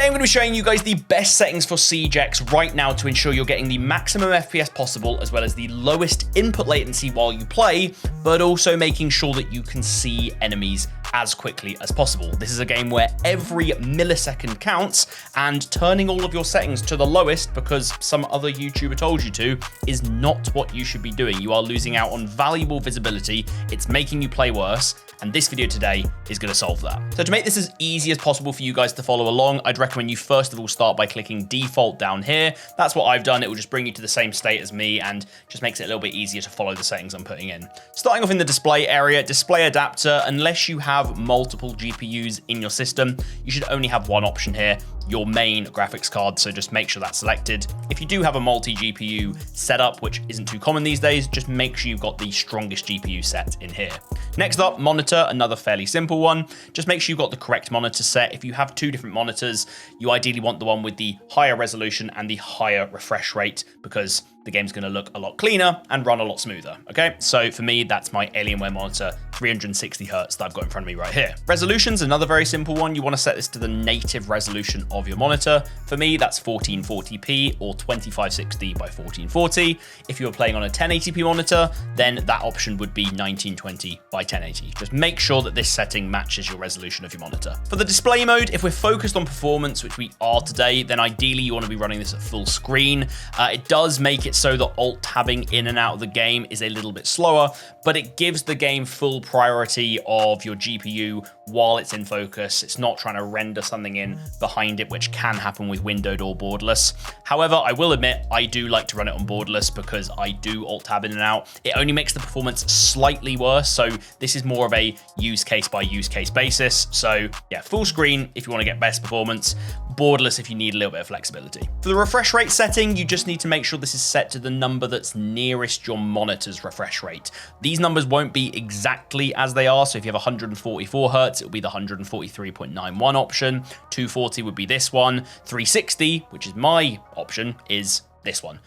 Today I'm going to be showing you guys the best settings for Siege X right now to ensure you're getting the maximum FPS possible, as well as the lowest input latency while you play, but also making sure that you can see enemies as quickly as possible. This is a game where every millisecond counts, and turning all of your settings to the lowest because some other YouTuber told you to is not what you should be doing. You are losing out on valuable visibility. It's making you play worse, and this video today is going to solve that. So to make this as easy as possible for you guys to follow along, I'd recommend you first of all start by clicking default down here. That's what I've done. It will just bring you to the same state as me and just makes it a little bit easier to follow the settings I'm putting in. Starting off in the display area, display adapter, unless you have multiple GPUs in your system, you should only have one option here, your main graphics card, so just make sure that's selected. If you do have a multi-GPU setup, which isn't too common these days, just make sure you've got the strongest GPU set in here. Next up, monitor, another fairly simple one. Just make sure you've got the correct monitor set. If you have two different monitors, you ideally want the one with the higher resolution and the higher refresh rate, because the game's going to look a lot cleaner and run a lot smoother. Okay, so for me, that's my Alienware monitor, 360 Hertz that I've got in front of me right here. Resolution's another very simple one. You want to set this to the native resolution of your monitor. For me, that's 1440p or 2560 by 1440. If you were playing on a 1080p monitor, then that option would be 1920 by 1080. Just make sure that this setting matches your resolution of your monitor. For the display mode, if we're focused on performance, which we are today, then ideally you want to be running this at full screen. It does make it so that alt tabbing in and out of the game is a little bit slower, but it gives the game full priority of your GPU while it's in focus. It's not trying to render something in behind it, which can happen with windowed or borderless. However, I will admit, I do like to run it on borderless because I do alt tab in and out. It only makes the performance slightly worse, so this is more of a use case by use case basis. So yeah, full screen if you want to get best performance, borderless if you need a little bit of flexibility. For the refresh rate setting, you just need to make sure this is set to the number that's nearest your monitor's refresh rate. These numbers won't be exactly as they are, so if you have 144 Hertz, it'll be the 143.91 option, 240 would be this one, 360, which is my option, is this one.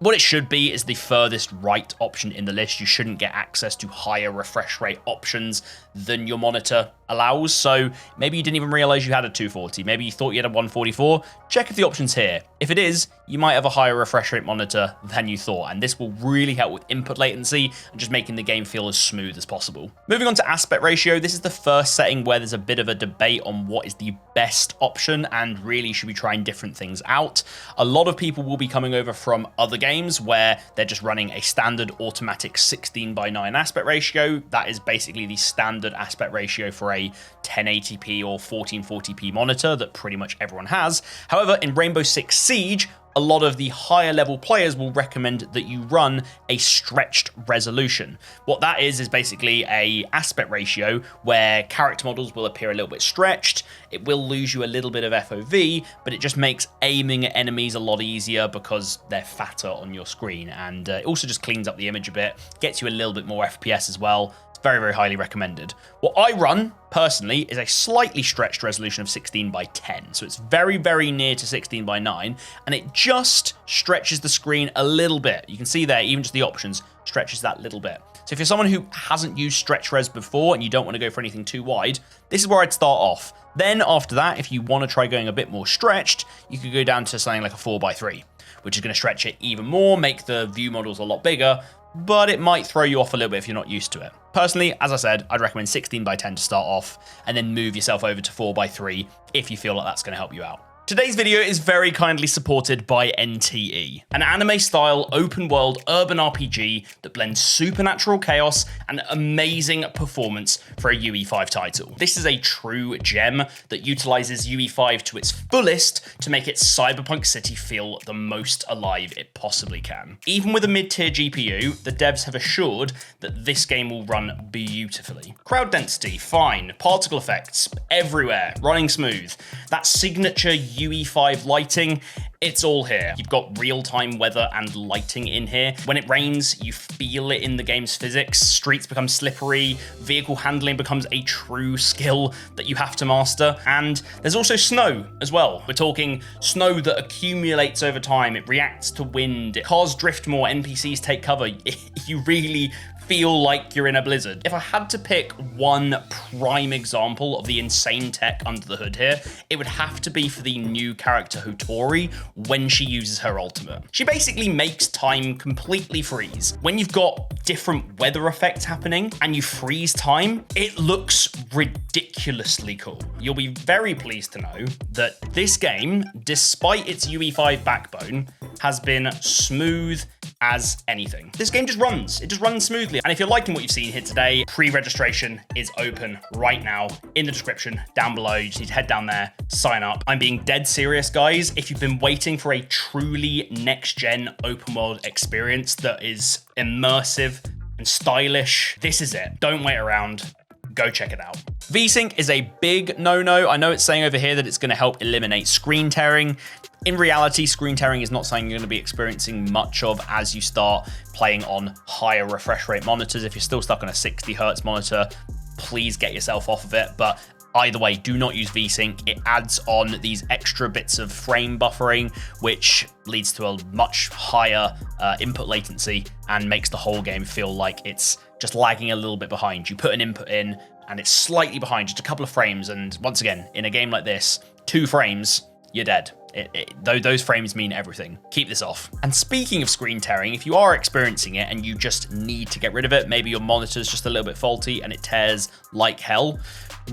What it should be is the furthest right option in the list. You shouldn't get access to higher refresh rate options than your monitor allows. So maybe you didn't even realize you had a 240. Maybe you thought you had a 144. Check if the option's here. If it is, you might have a higher refresh rate monitor than you thought, and this will really help with input latency and just making the game feel as smooth as possible. Moving on to aspect ratio, this is the first setting where there's a bit of a debate on what is the best option and really should be trying different things out. A lot of people will be coming over from other games where they're just running a standard automatic 16:9 aspect ratio. That is basically the standard aspect ratio for a 1080p or 1440p monitor that pretty much everyone has. However, in Rainbow Six Siege, a lot of the higher level players will recommend that you run a stretched resolution. What that is basically a aspect ratio where character models will appear a little bit stretched. It will lose you a little bit of FOV, but it just makes aiming at enemies a lot easier because they're fatter on your screen. And it also just cleans up the image a bit, gets you a little bit more FPS as well. Very, very highly recommended. What I run personally is a slightly stretched resolution of 16:10. So it's very, very near to 16:9, and it just stretches the screen a little bit. You can see there, even just the options stretches that little bit. So if you're someone who hasn't used stretch res before and you don't want to go for anything too wide, this is where I'd start off. Then after that, if you want to try going a bit more stretched, you could go down to something like a 4:3, which is going to stretch it even more, make the view models a lot bigger, but it might throw you off a little bit if you're not used to it. Personally, as I said, I'd recommend 16:10 to start off, and then move yourself over to 4:3 if you feel like that's going to help you out. Today's video is very kindly supported by NTE, an anime-style open-world urban RPG that blends supernatural chaos and amazing performance for a UE5 title. This is a true gem that utilizes UE5 to its fullest to make its cyberpunk city feel the most alive it possibly can. Even with a mid-tier GPU, the devs have assured that this game will run beautifully. Crowd density, fine. Particle effects, everywhere, running smooth. That signature UE5 lighting, it's all here. You've got real-time weather and lighting in here. When it rains, you feel it in the game's physics. Streets become slippery, vehicle handling becomes a true skill that you have to master. And there's also snow as well. We're talking snow that accumulates over time. It reacts to wind. Cars drift more, NPCs take cover. You really feel like you're in a blizzard. If I had to pick one prime example of the insane tech under the hood here, it would have to be for the new character Hotori when she uses her ultimate. She basically makes time completely freeze. When you've got different weather effects happening and you freeze time, it looks ridiculously cool. You'll be very pleased to know that this game, despite its UE5 backbone, has been smooth as anything. This game just runs. It just runs smoothly. And if you're liking what you've seen here today, pre-registration is open right now in the description down below. You just need to head down there, sign up. I'm being dead serious, guys. If you've been waiting for a truly next-gen open world experience that is immersive and stylish, this is it. Don't wait around. Go check it out. VSync is a big no-no. I know it's saying over here that it's going to help eliminate screen tearing. In reality, screen tearing is not something you're going to be experiencing much of as you start playing on higher refresh rate monitors. If you're still stuck on a 60 Hertz monitor, please get yourself off of it. But either way, do not use VSync. It adds on these extra bits of frame buffering, which leads to a much higher input latency and makes the whole game feel like it's just lagging a little bit behind. You put an input in and it's slightly behind, just a couple of frames. And once again, in a game like this, 2 frames, you're dead. Those frames mean everything. Keep this off. And speaking of screen tearing, if you are experiencing it and you just need to get rid of it, maybe your monitor's just a little bit faulty and it tears like hell,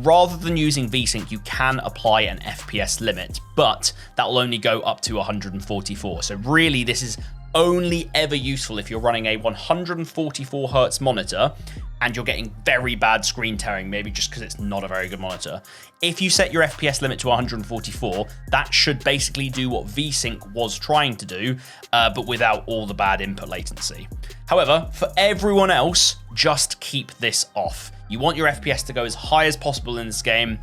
rather than using VSync, you can apply an FPS limit, but that will only go up to 144. So really, this is only ever useful if you're running a 144 Hertz monitor and you're getting very bad screen tearing, maybe just because it's not a very good monitor. If you set your FPS limit to 144, that should basically do what VSync was trying to do, but without all the bad input latency. However, for everyone else, just keep this off. You want your FPS to go as high as possible in this game.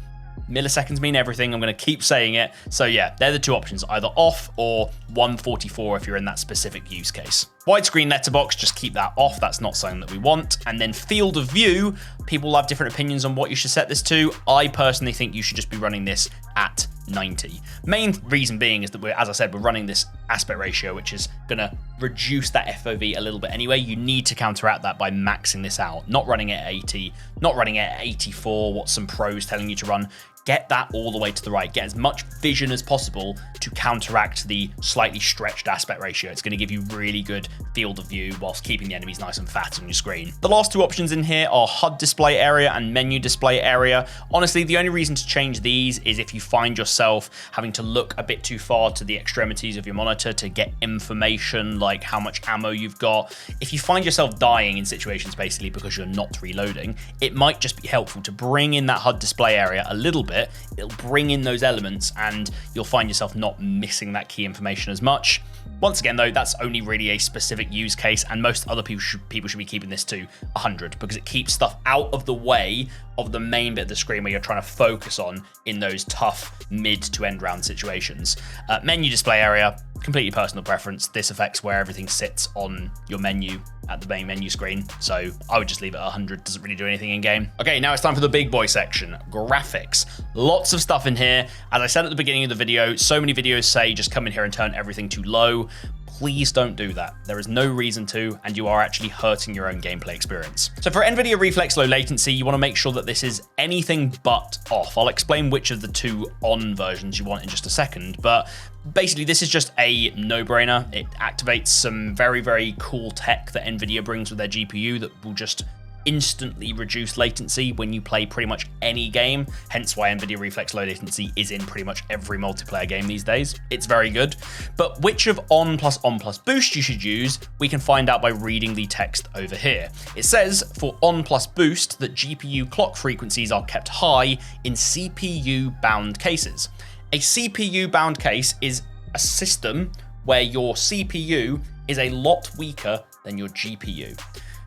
Milliseconds mean everything. I'm going to keep saying it. So yeah, they're the 2 options, either off or 144 if you're in that specific use case. Widescreen letterbox, just keep that off. That's not something that we want. And then field of view, people have different opinions on what you should set this to. I personally think you should just be running this at 90. Main reason being is that as I said, we're running this aspect ratio, which is going to reduce that FOV a little bit anyway. You need to counteract that by maxing this out, not running it at 80, not running it at 84, what some pros telling you to run. Get that all the way to the right. Get as much vision as possible to counteract the slightly stretched aspect ratio. It's going to give you really good field of view whilst keeping the enemies nice and fat on your screen. The last 2 options in here are HUD display area and menu display area. Honestly, the only reason to change these is if you find yourself having to look a bit too far to the extremities of your monitor to get information like how much ammo you've got. If you find yourself dying in situations basically because you're not reloading, it might just be helpful to bring in that HUD display area a little bit. It'll bring in those elements and you'll find yourself not missing that key information as much. Once again, though, that's only really a specific use case, and most other people should be keeping this to 100 because it keeps stuff out of the way of the main bit of the screen where you're trying to focus on in those tough mid to end round situations. Menu display area, completely personal preference. This affects where everything sits on your menu at the main menu screen, so I would just leave it at 100. Doesn't really do anything in game. Okay, now it's time for the big boy section, graphics. Lots of stuff in here. As I said at the beginning of the video, so many videos say just come in here and turn everything to low. Please don't do that. There is no reason to, and you are actually hurting your own gameplay experience. So for NVIDIA Reflex Low Latency, you want to make sure that this is anything but off. I'll explain which of the 2 on versions you want in just a second, but basically this is just a no-brainer. It activates some very, very cool tech that NVIDIA brings with their GPU that will just instantly reduce latency when you play pretty much any game, hence why NVIDIA Reflex Low Latency is in pretty much every multiplayer game these days. It's very good. But which of on plus boost you should use, we can find out by reading the text over here. It says for on plus boost that GPU clock frequencies are kept high in CPU bound cases. A CPU bound case is a system where your CPU is a lot weaker than your GPU,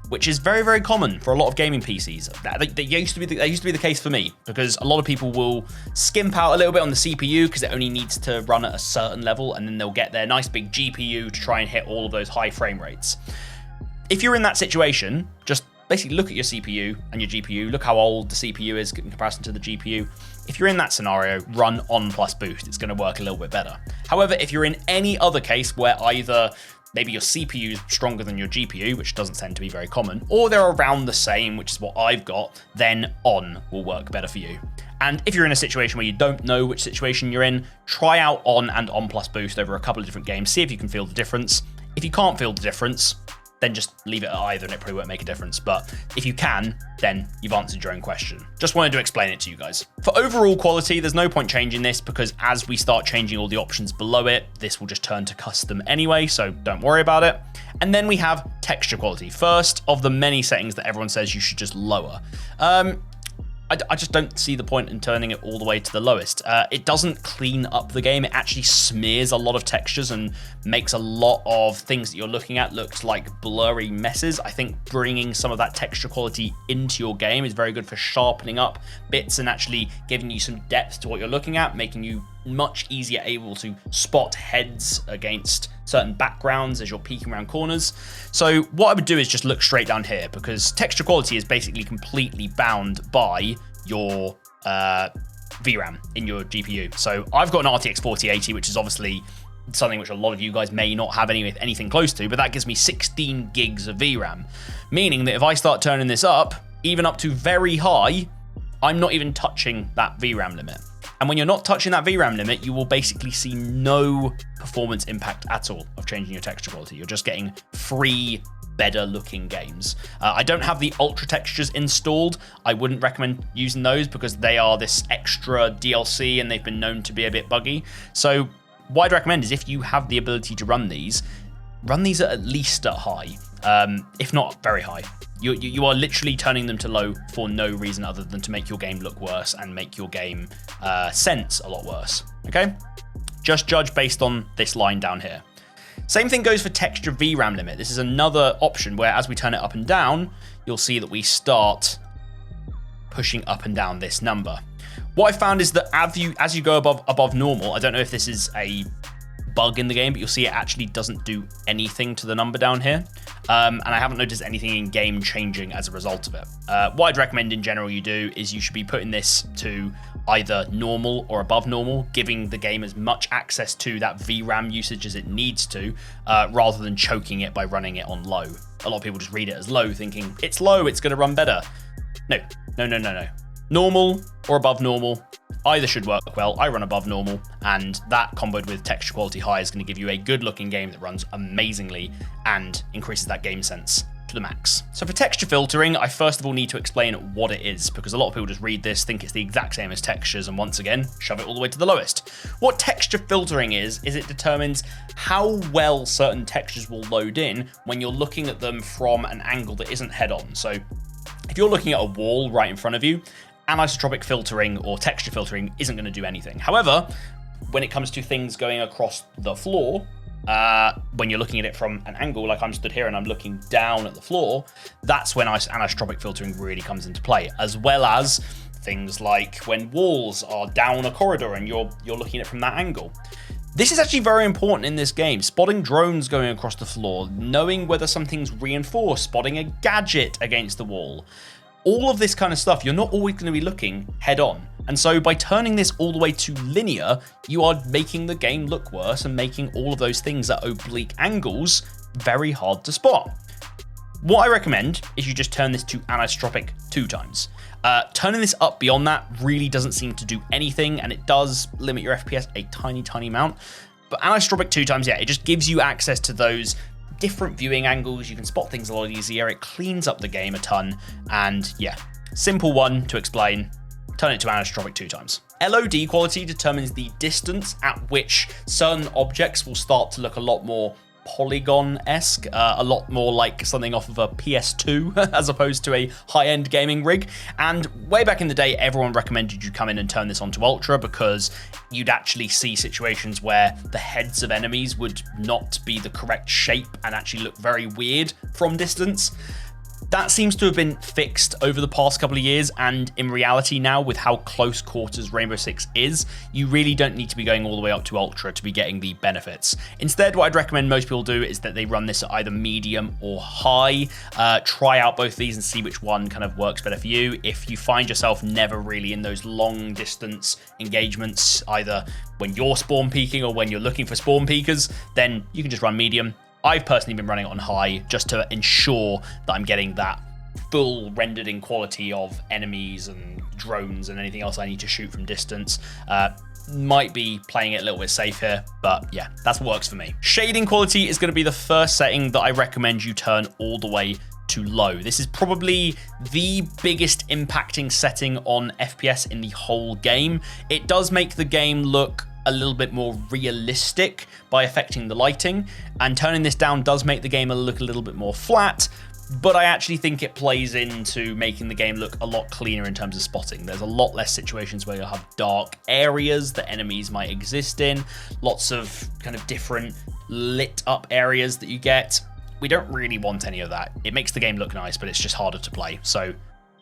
which is very, very common for a lot of gaming PCs. That used to be the case for me, because a lot of people will skimp out a little bit on the CPU because it only needs to run at a certain level, and then they'll get their nice big GPU to try and hit all of those high frame rates. If you're in that situation, just basically look at your CPU and your GPU, look how old the CPU is in comparison to the GPU. If you're in that scenario, run on plus boost. It's going to work a little bit better. However, if you're in any other case where either maybe your CPU is stronger than your GPU, which doesn't tend to be very common, or they're around the same, which is what I've got, then on will work better for you. And if you're in a situation where you don't know which situation you're in, try out on and on plus boost over a couple of different games, see if you can feel the difference. If you can't feel the difference, then just leave it at either and it probably won't make a difference. But if you can, then you've answered your own question. Just wanted to explain it to you guys. For overall quality, there's no point changing this because as we start changing all the options below it, this will just turn to custom anyway, so don't worry about it. And then we have texture quality. First of the many settings that everyone says you should just lower. I just don't see the point in turning it all the way to the lowest. It doesn't clean up the game. It actually smears a lot of textures and makes a lot of things that you're looking at look like blurry messes. I think bringing some of that texture quality into your game is very good for sharpening up bits and actually giving you some depth to what you're looking at, making you much easier able to spot heads against certain backgrounds as you're peeking around corners. So what I would do is just look straight down here because texture quality is basically completely bound by your VRAM in your GPU. So I've got an RTX 4080, which is obviously something which a lot of you guys may not have anything close to, but that gives me 16 gigs of VRAM, meaning that if I start turning this up, even up to very high, I'm not even touching that VRAM limit. And when you're not touching that VRAM limit, you will basically see no performance impact at all of changing your texture quality. You're just getting free, better looking games. I don't have the ultra textures installed. I wouldn't recommend using those because they are this extra DLC and they've been known to be a bit buggy. So what I'd recommend is if you have the ability to run these at least at high, if not very high. You are literally turning them to low for no reason other than to make your game look worse and make your game sense a lot worse, okay? Just judge based on this line down here. Same thing goes for texture VRAM limit. This is another option where as we turn it up and down, you'll see that we start pushing up and down this number. What I found is that as you go above normal, I don't know if this is a bug in the game, but you'll see it actually doesn't do anything to the number down here. And I haven't noticed anything in game changing as a result of it. What I'd recommend in general you do is you should be putting this to either normal or above normal, giving the game as much access to that VRAM usage as it needs to, rather than choking it by running it on low. A lot of people just read it as low thinking, it's low, it's going to run better. No. Normal or above normal, either should work well. I run above normal, and that comboed with texture quality high is going to give you a good looking game that runs amazingly and increases that game sense to the max. So for texture filtering, I first of all need to explain what it is, because a lot of people just read this, think it's the exact same as textures, and once again, shove it all the way to the lowest. What texture filtering is it determines how well certain textures will load in when you're looking at them from an angle that isn't head on. So if you're looking at a wall right in front of you, anisotropic filtering or texture filtering isn't going to do anything. However, when it comes to things going across the floor, when you're looking at it from an angle, like I'm stood here and I'm looking down at the floor, that's when anisotropic filtering really comes into play, as well as things like when walls are down a corridor and you're looking at it from that angle. This is actually very important in this game. Spotting drones going across the floor, knowing whether something's reinforced, spotting a gadget against the wall. All of this kind of stuff, you're not always going to be looking head on. And so by turning this all the way to linear, you are making the game look worse and making all of those things at oblique angles very hard to spot. What I recommend is you just turn this to anisotropic 2 times. Turning this up beyond that really doesn't seem to do anything, and it does limit your FPS a tiny amount. But anisotropic 2 times, yeah, it just gives you access to those different viewing angles. You can spot things a lot easier. It cleans up the game a ton. And yeah, simple one to explain. Turn it to anisotropic 2 times. LOD quality determines the distance at which certain objects will start to look a lot more polygon-esque, a lot more like something off of a PS2 as opposed to a high-end gaming rig. And way back in the day, everyone recommended you come in and turn this onto Ultra because you'd actually see situations where the heads of enemies would not be the correct shape and actually look very weird from distance. That seems to have been fixed over the past couple of years, and in reality now, with how close quarters Rainbow Six is, you really don't need to be going all the way up to Ultra to be getting the benefits. Instead, what I'd recommend most people do is that they run this at either medium or high. Try out both these and see which one kind of works better for you. If you find yourself never really in those long distance engagements, either when you're spawn peeking or when you're looking for spawn peekers, then you can just run medium. I've personally been running it on high just to ensure that I'm getting that full rendered in quality of enemies and drones and anything else I need to shoot from distance. Might be playing it a little bit safe here, but yeah, that's what works for me. Shading quality is going to be the first setting that I recommend you turn all the way to low. This is probably the biggest impacting setting on FPS in the whole game. It does make the game look a little bit more realistic by affecting the lighting, and turning this down does make the game look a little bit more flat, but I actually think it plays into making the game look a lot cleaner in terms of spotting. There's a lot less situations where you'll have dark areas that enemies might exist in, lots of kind of different lit up areas that you get. We don't really want any of that. It makes the game look nice, but it's just harder to play. So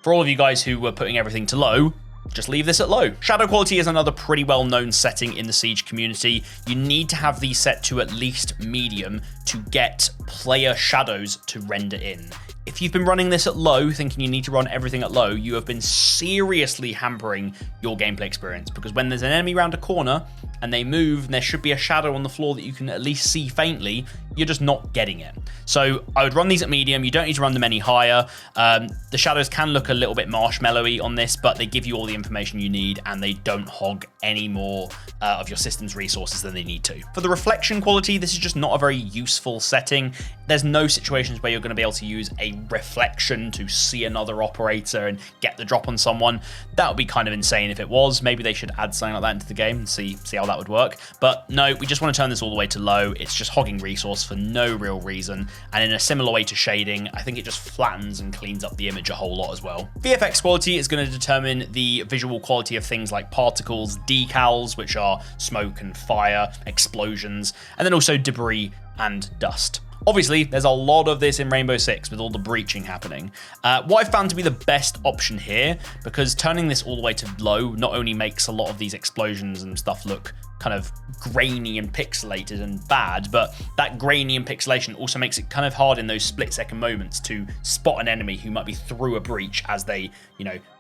for all of you guys who were putting everything to low, just leave this at low. Shadow quality is another pretty well-known setting in the Siege community. You need to have these set to at least medium to get player shadows to render in. If you've been running this at low, thinking you need to run everything at low, you have been seriously hampering your gameplay experience, because when there's an enemy around a corner and they move and there should be a shadow on the floor that you can at least see faintly, you're just not getting it. So I would run these at medium. You don't need to run them any higher. The shadows can look a little bit marshmallowy on this, but they give you all the information you need and they don't hog any more of your system's resources than they need to. For the reflection quality, this is just not a very useful setting. There's no situations where you're going to be able to use a reflection to see another operator and get the drop on someone. That would be kind of insane if it was. Maybe they should add something like that into the game and see how that would work. But no, we just want to turn this all the way to low. It's just hogging resource for no real reason. And in a similar way to shading, I think it just flattens and cleans up the image a whole lot as well. VFX quality is going to determine the visual quality of things like particles, decals, which are smoke and fire, explosions, and then also debris and dust. Obviously, there's a lot of this in Rainbow Six with all the breaching happening. What I found to be the best option here, because turning this all the way to low not only makes a lot of these explosions and stuff look kind of grainy and pixelated and bad, but that grainy and pixelation also makes it kind of hard in those split-second moments to spot an enemy who might be through a breach as they,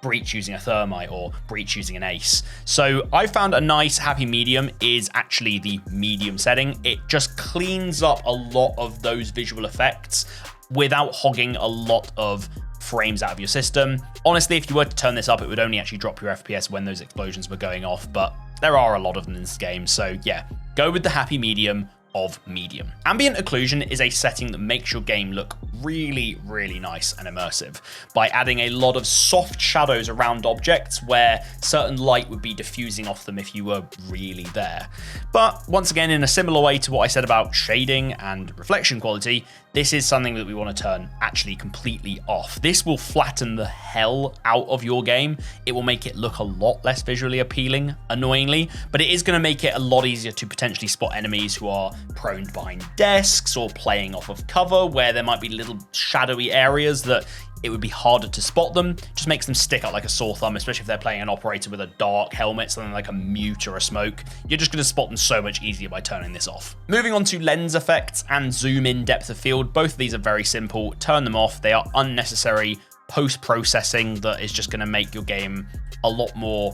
breach using a thermite or breach using an ace. So I found a nice happy medium is actually the medium setting. It just cleans up a lot of those visual effects without hogging a lot of frames out of your system. Honestly, if you were to turn this up, it would only actually drop your FPS when those explosions were going off, but there are a lot of them in this game, so yeah, go with the happy medium of medium. Ambient occlusion is a setting that makes your game look really, really nice and immersive by adding a lot of soft shadows around objects where certain light would be diffusing off them if you were really there. But once again, in a similar way to what I said about shading and reflection quality, this is something that we want to turn actually completely off. This will flatten the hell out of your game. It will make it look a lot less visually appealing, annoyingly, but it is going to make it a lot easier to potentially spot enemies who are prone behind desks or playing off of cover where there might be little shadowy areas that it would be harder to spot them. Just makes them stick out like a sore thumb, especially if they're playing an operator with a dark helmet, something like a mute or a smoke. You're just going to spot them so much easier by turning this off. Moving on to lens effects and zoom in depth of field. Both of these are very simple. Turn them off. They are unnecessary post-processing that is just going to make your game a lot more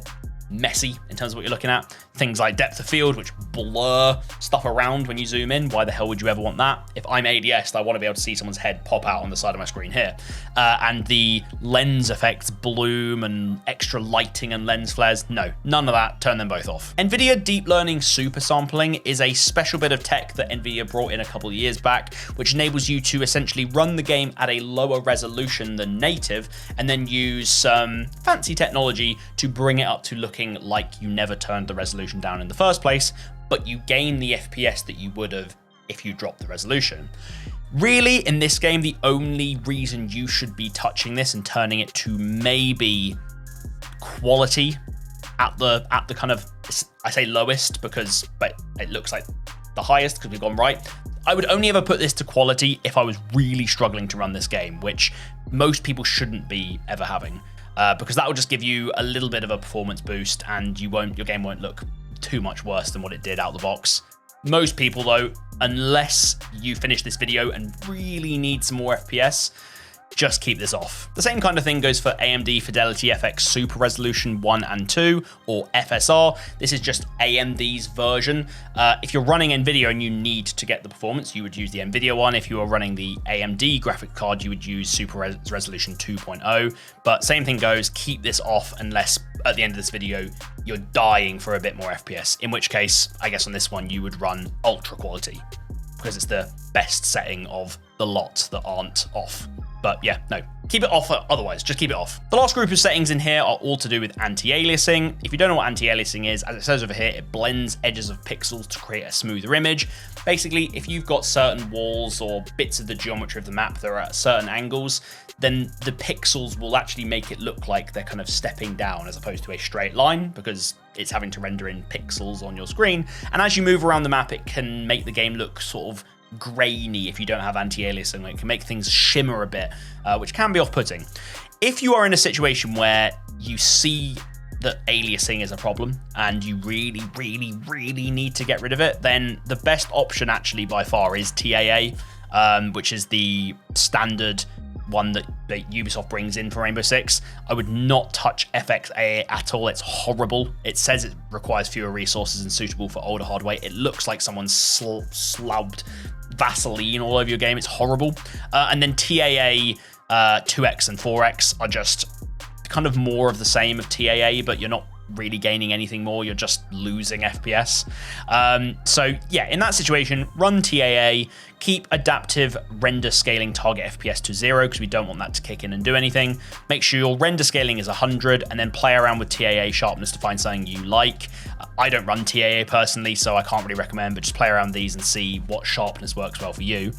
messy in terms of what you're looking at. Things like depth of field, which blur stuff around when you zoom in. Why the hell would you ever want that? If I'm ADS, I want to be able to see someone's head pop out on the side of my screen here. And the lens effects, bloom and extra lighting and lens flares, no, none of that. Turn them both off. NVIDIA Deep Learning Super Sampling is a special bit of tech that NVIDIA brought in a couple of years back, which enables you to essentially run the game at a lower resolution than native, and then use some fancy technology to bring it up to looking like you never turned the resolution down in the first place, but you gain the FPS that you would have if you dropped the resolution. Really, in this game, the only reason you should be touching this and turning it to maybe quality at the kind of, I say lowest because, but it looks like the highest because we've gone right. I would only ever put this to quality if I was really struggling to run this game, which most people shouldn't be ever having. Because that will just give you a little bit of a performance boost and your game won't look too much worse than what it did out the box. Most people though, unless you finish this video and really need some more FPS, just keep this off. The same kind of thing goes for AMD Fidelity FX Super Resolution 1 and 2, or FSR. This is just AMD's version. If you're running NVIDIA and you need to get the performance, you would use the NVIDIA one. If you are running the AMD graphic card, you would use Super Resolution 2.0. But same thing goes, keep this off unless at the end of this video, you're dying for a bit more FPS, in which case, I guess on this one, you would run ultra quality because it's the best setting of the lot that aren't off. But yeah, no, keep it off otherwise, just keep it off. The last group of settings in here are all to do with anti-aliasing. If you don't know what anti-aliasing is, as it says over here, it blends edges of pixels to create a smoother image. Basically, if you've got certain walls or bits of the geometry of the map that are at certain angles, then the pixels will actually make it look like they're kind of stepping down as opposed to a straight line, because it's having to render in pixels on your screen. And as you move around the map, it can make the game look sort of grainy if you don't have anti-aliasing. It can make things shimmer a bit, which can be off-putting. If you are in a situation where you see that aliasing is a problem and you really need to get rid of it, then the best option actually by far is TAA, which is the standard one that Ubisoft brings in for Rainbow Six. I would not touch FXAA at all. It's horrible. It says it requires fewer resources and suitable for older hardware. It looks like someone slubbed Vaseline all over your game. It's horrible. And then TAA 2X and 4X are just kind of more of the same of TAA, but you're not really gaining anything more, you're just losing FPS. So yeah, in that situation, run TAA, keep adaptive render scaling target FPS to 0 because we don't want that to kick in and do anything. Make sure your render scaling is 100 and then play around with TAA sharpness to find something you like. I don't run TAA personally, so I can't really recommend, but just play around these and see what sharpness works well for you.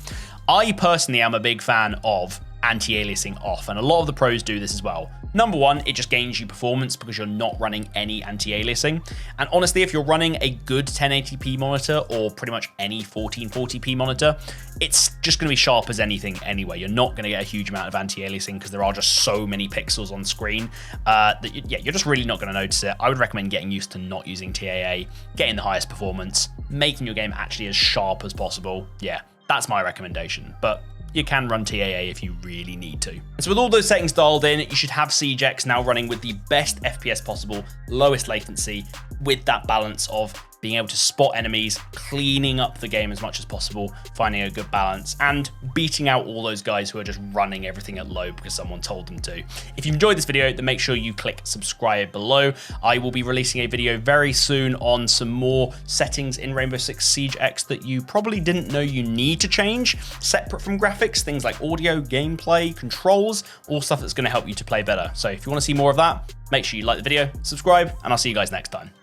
I personally am a big fan of anti-aliasing off, and a lot of the pros do this as well. Number one, it just gains you performance because you're not running any anti-aliasing. And honestly, if you're running a good 1080p monitor or pretty much any 1440p monitor, it's just going to be sharp as anything anyway. You're not going to get a huge amount of anti-aliasing because there are just so many pixels on screen that you're just really not going to notice it. I would recommend getting used to not using TAA, getting the highest performance, making your game actually as sharp as possible. Yeah, that's my recommendation. But you can run TAA if you really need to. So with all those settings dialed in, you should have SiegeX now running with the best FPS possible, lowest latency, with that balance of being able to spot enemies, cleaning up the game as much as possible, finding a good balance, and beating out all those guys who are just running everything at low because someone told them to. If you've enjoyed this video, then make sure you click subscribe below. I will be releasing a video very soon on some more settings in Rainbow Six Siege X that you probably didn't know you need to change, separate from graphics, things like audio, gameplay, controls, all stuff that's going to help you to play better. So if you want to see more of that, make sure you like the video, subscribe, and I'll see you guys next time.